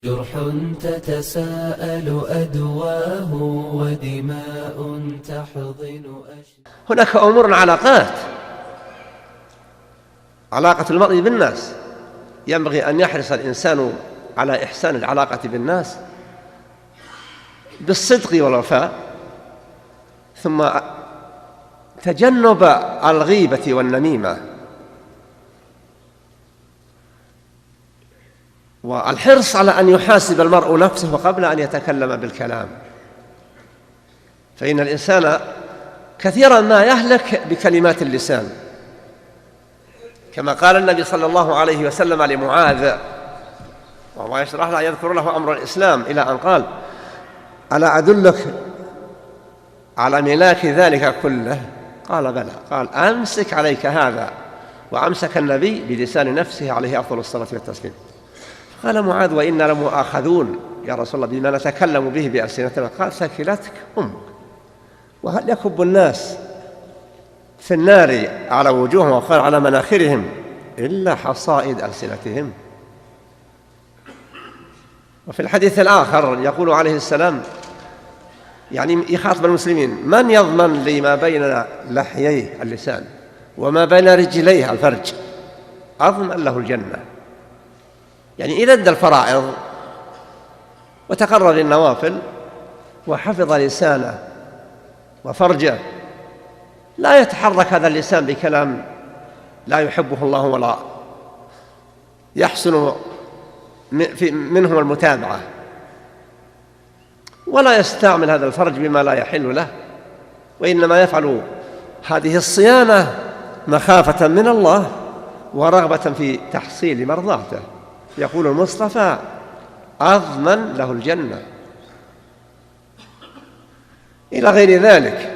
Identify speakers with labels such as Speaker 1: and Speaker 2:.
Speaker 1: جرح تتساءل أدواه ودماء تحضن
Speaker 2: هناك أمور علاقة المرء بالناس، ينبغي أن يحرص الإنسان على إحسان العلاقة بالناس بالصدق والوفاء، ثم تجنب الغيبة والنميمة، والحرص على أن يحاسب المرء نفسه قبل أن يتكلم بالكلام، فإن الإنسان كثيرا ما يهلك بكلمات اللسان، كما قال النبي صلى الله عليه وسلم لمعاذ وهو يشرح له يذكر له أمر الإسلام إلى أن قال: ألا أدلك على ملاك ذلك كله؟ قال: بلى. قال: أمسك عليك هذا. وأمسك النبي بلسان نفسه عليه أفضل الصلاة والتسليم. قال معاذ: وإنا لمؤاخذون يا رسول الله بما نتكلم به بألسنتنا. قال: ثكلتك أمك. وهل يكب الناس في النار على وجوههم وقال على مناخرهم إلا حصائد ألسنتهم؟ وفي الحديث الآخر يقول عليه السلام، يعني يخاطب المسلمين: من يضمن لي ما بين لحييه اللسان وما بين رجليه الفرج أضمن له الجنة. يعني إذا أدى الفرائض وتقرب النوافل وحفظ لسانه وفرجه، لا يتحرك هذا اللسان بكلام لا يحبه الله ولا يحسن منه المتابعة، ولا يستعمل هذا الفرج بما لا يحل له، وإنما يفعل هذه الصيانة مخافة من الله ورغبة في تحصيل مرضاته. يقول المصطفى: أضمن له الجنة، إلى غير ذلك.